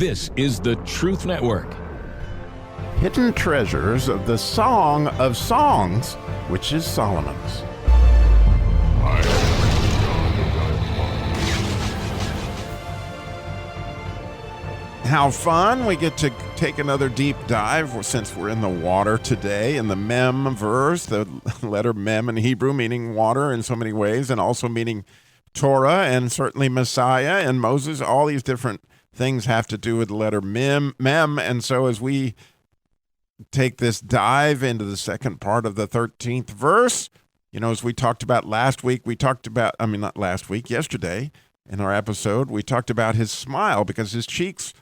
This is the Truth Network. Hidden treasures of the Song of Songs, which is Solomon's. How fun. We get to take another deep dive since we're in the water today in the mem verse, the letter mem in Hebrew meaning water in so many ways and also meaning Torah and certainly Messiah and Moses. All these different things have to do with the letter mem. And so as we take this dive into the second part of the 13th verse, as we talked about last week, yesterday in our episode, we talked about his smile because his cheeks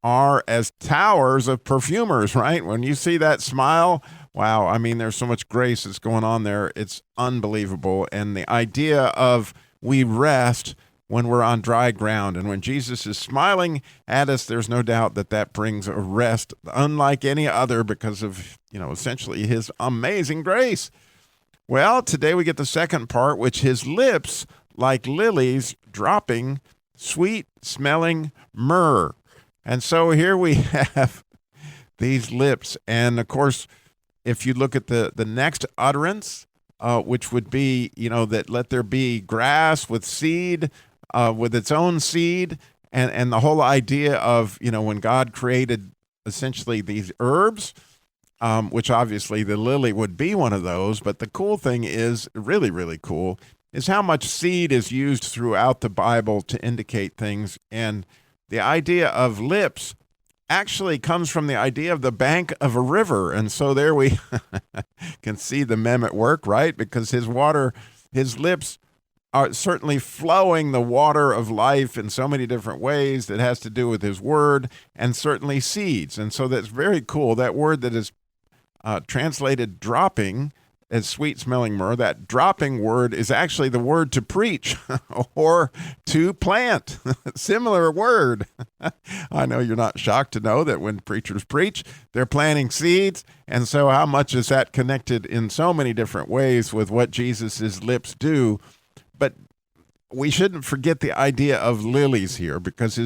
are as towers of perfumers, right? When you see that smile, wow, there's so much grace that's going on there. It's unbelievable. And the idea of we rest when we're on dry ground. And when Jesus is smiling at us, there's no doubt that brings a rest unlike any other because of, essentially his amazing grace. Well, today we get the second part, which his lips like lilies dropping sweet-smelling myrrh. And so here we have these lips. And, of course, if you look at the next utterance, which would be, that let there be grass with seed, with its own seed, and the whole idea of, when God created essentially these herbs, which obviously the lily would be one of those. But the cool thing is, really, really cool, is how much seed is used throughout the Bible to indicate things. And the idea of lips actually comes from the idea of the bank of a river. And so there we can see the mem at work, right? Because his lips are certainly flowing the water of life in so many different ways that has to do with his word and certainly seeds. And so that's very cool. That word that is translated dropping as sweet-smelling myrrh, that dropping word is actually the word to preach or to plant. Similar word. I know you're not shocked to know that when preachers preach, they're planting seeds. And so how much is that connected in so many different ways with what Jesus' lips do? But we shouldn't forget the idea of lilies here because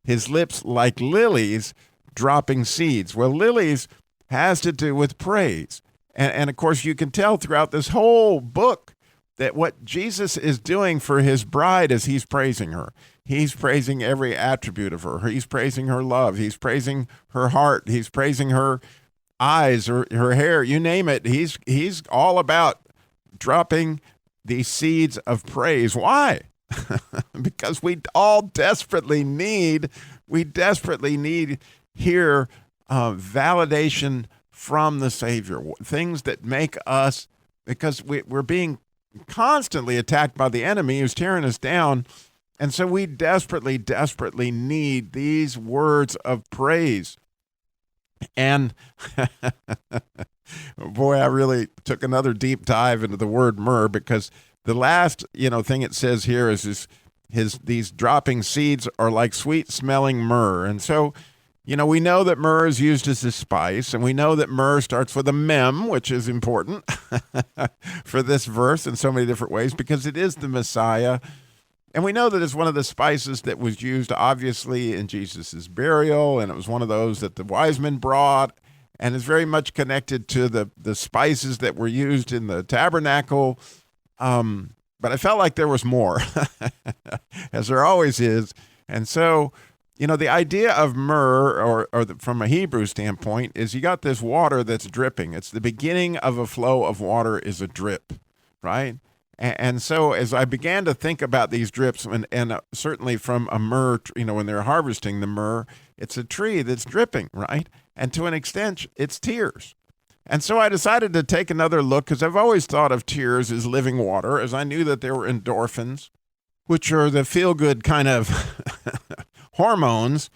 his lips like lilies dropping seeds. Well, lilies has to do with praise. And of course, you can tell throughout this whole book that what Jesus is doing for his bride is he's praising her. He's praising every attribute of her. He's praising her love. He's praising her heart. He's praising her eyes or her hair, you name it. He's all about dropping these seeds of praise. Why? Because we all desperately need here validation from the Savior, things that make us, because we're being constantly attacked by the enemy who's tearing us down. And so we desperately, desperately need these words of praise. And boy, I really took another deep dive into the word myrrh because the last, thing it says here is these dropping seeds are like sweet smelling myrrh. And so, we know that myrrh is used as a spice, and we know that myrrh starts with a mem, which is important for this verse in so many different ways because it is the Messiah. And we know that it's one of the spices that was used, obviously, in Jesus' burial, and it was one of those that the wise men brought, and is very much connected to the spices that were used in the tabernacle. But I felt like there was more, as there always is. And so, the idea of myrrh, or from a Hebrew standpoint, is you got this water that's dripping. It's the beginning of a flow of water is a drip, right? And so as I began to think about these drips, and certainly from a myrrh, when they're harvesting the myrrh, it's a tree that's dripping, right? And to an extent, it's tears. And so I decided to take another look because I've always thought of tears as living water, as I knew that there were endorphins, which are the feel-good kind of hormones.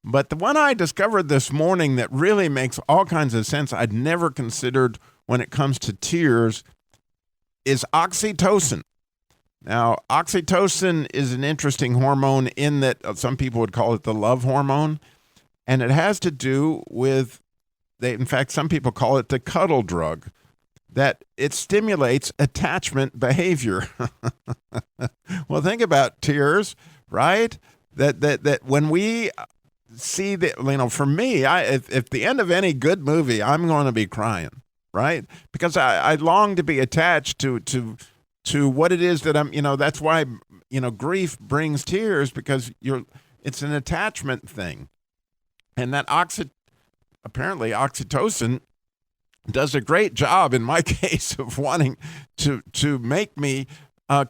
But the one I discovered this morning that really makes all kinds of sense I'd never considered when it comes to tears is oxytocin. Now, oxytocin is an interesting hormone in that some people would call it the love hormone, and it has to do with, in fact, some people call it the cuddle drug, that it stimulates attachment behavior. Well, think about tears, right? That when we see that, for me, if the end of any good movie, I'm going to be crying, right? Because I long to be attached to what it is that I'm, that's why, grief brings tears, because it's an attachment thing. And that apparently oxytocin does a great job in my case of wanting to make me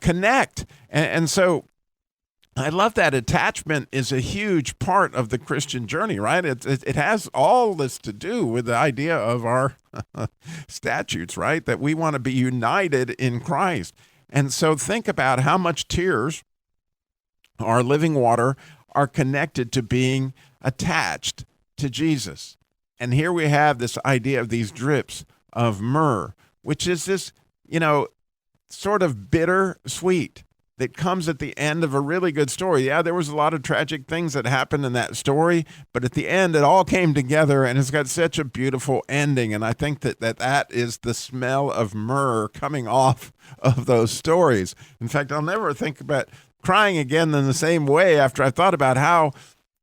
connect. And so I love that attachment is a huge part of the Christian journey, right? It has all this to do with the idea of our statutes, right? That we want to be united in Christ. And so think about how much tears, our living water, are connected to being attached to Jesus. And here we have this idea of these drips of myrrh, which is this, sort of bitter sweet that comes at the end of a really good story. Yeah, there was a lot of tragic things that happened in that story, but at the end, it all came together, and it's got such a beautiful ending. And I think that is the smell of myrrh coming off of those stories. In fact, I'll never think about crying again in the same way after I thought about how,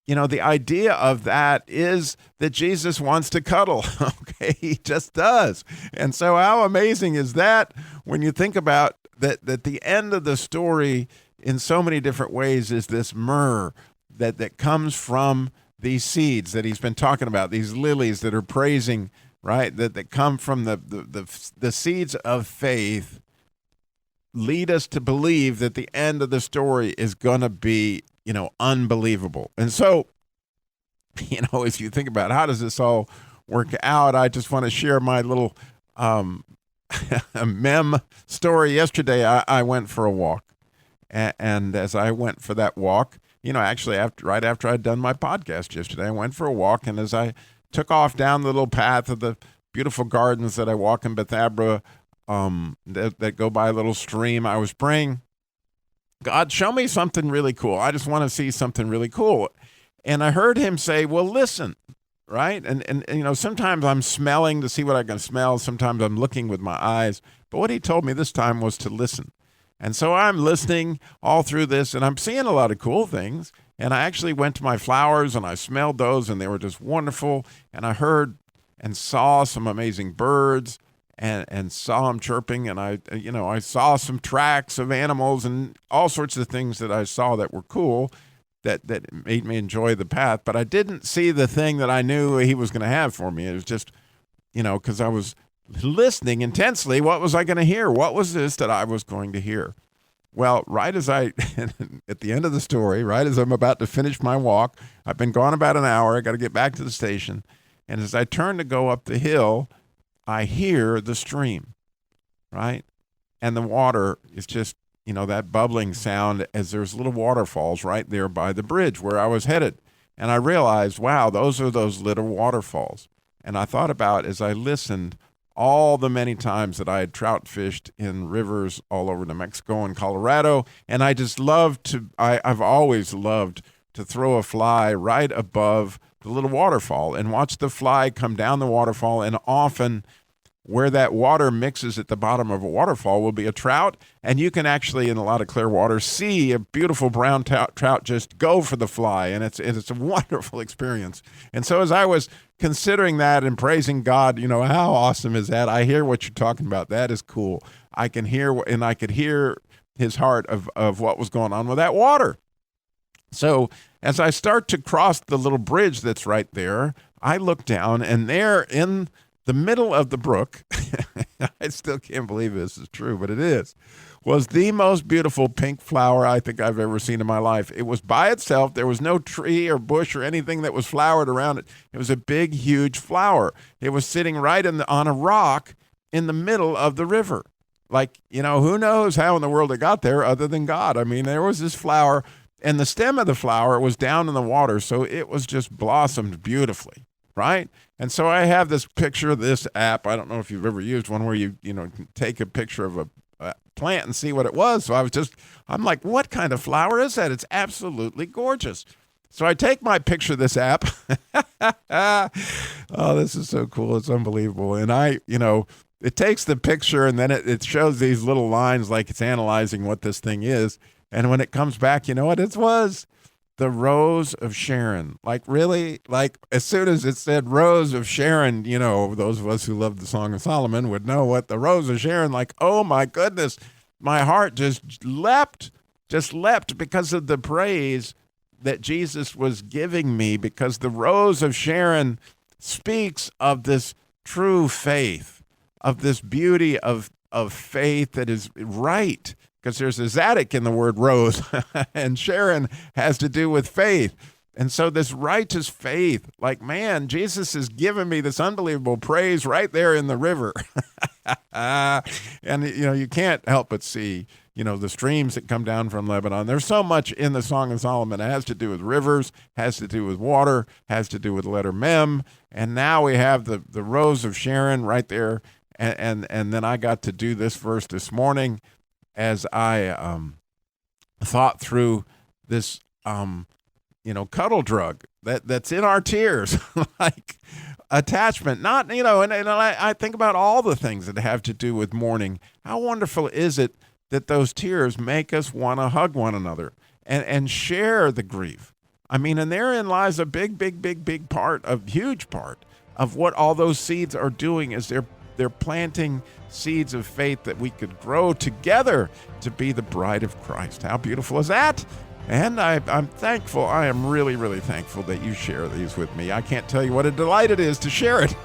the idea of that is that Jesus wants to cuddle. Okay, he just does. And so how amazing is that when you think about that the end of the story in so many different ways is this myrrh that comes from these seeds that he's been talking about, these lilies that are praising, right? That come from the seeds of faith, lead us to believe that the end of the story is going to be, unbelievable. And so, if you think about how does this all work out, I just want to share my little mem story. Yesterday, I went for a walk. And as I went for that walk, actually right after I'd done my podcast yesterday, I went for a walk. And as I took off down the little path of the beautiful gardens that I walk in Bethabara, that go by a little stream, I was praying, God, show me something really cool. I just want to see something really cool. And I heard him say, well, listen, right? And sometimes I'm smelling to see what I can smell. Sometimes I'm looking with my eyes. But what he told me this time was to listen. And so I'm listening all through this, and I'm seeing a lot of cool things. And I actually went to my flowers, and I smelled those, and they were just wonderful. And I heard and saw some amazing birds. And saw them chirping, and I saw some tracks of animals and all sorts of things that I saw that were cool, that made me enjoy the path. But I didn't see the thing that I knew he was going to have for me. It was just, because I was listening intensely. What was I going to hear? What was this that I was going to hear? Well, right as at the end of the story, right as I'm about to finish my walk, I've been gone about an hour. I got to get back to the station. And as I turn to go up the hill, I hear the stream, right? And the water is just, that bubbling sound as there's little waterfalls right there by the bridge where I was headed. And I realized, wow, those are those little waterfalls. And I thought about, as I listened, all the many times that I had trout fished in rivers all over New Mexico and Colorado. And I just I've always loved to throw a fly right above the little waterfall and watch the fly come down the waterfall. And often where that water mixes at the bottom of a waterfall will be a trout. And you can actually, in a lot of clear water, see a beautiful brown trout just go for the fly. And it's a wonderful experience. And so as I was considering that and praising God, how awesome is that? I hear what you're talking about. That is cool. I could hear his heart of what was going on with that water. So as I start to cross the little bridge that's right there, I look down, and there in the middle of the brook, I still can't believe this is true, but it is, was the most beautiful pink flower I think I've ever seen in my life. It was by itself. There was no tree or bush or anything that was flowered around it. It was a big, huge flower. It was sitting right on a rock in the middle of the river. Like, who knows how in the world it got there other than God? I mean, there was this flower, and the stem of the flower was down in the water, so it was just blossomed beautifully, right? And so I have this picture of this app. I don't know if you've ever used one where you take a picture of a plant and see what it was. So I'm like, what kind of flower is that? It's absolutely gorgeous. So I take my picture of this app. Oh, this is so cool. It's unbelievable. And it takes the picture, and then it shows these little lines like it's analyzing what this thing is. And when it comes back, you know what it was? the Rose of Sharon. Like, really? Like, as soon as it said Rose of Sharon, those of us who love the Song of Solomon would know what the Rose of Sharon, like, oh my goodness, my heart just leapt because of the praise that Jesus was giving me, because the Rose of Sharon speaks of this true faith, of this beauty of faith that is right, because there's a Zadok in the word rose, and Sharon has to do with faith. And so this righteous faith, like, man, Jesus has given me this unbelievable praise right there in the river. And, you can't help but see, the streams that come down from Lebanon. There's so much in the Song of Solomon. It has to do with rivers, has to do with water, has to do with the letter Mem. And now we have the Rose of Sharon right there. And then I got to do this verse this morning as I thought through this, cuddle drug that's in our tears, like attachment, not, and I think about all the things that have to do with mourning. How wonderful is it that those tears make us want to hug one another and share the grief? I mean, and therein lies a big part, a huge part of what all those seeds are doing, is they're planting seeds of faith that we could grow together to be the bride of Christ. How beautiful is that? And I'm thankful. I am really thankful that you share these with me. I can't tell you what a delight it is to share it.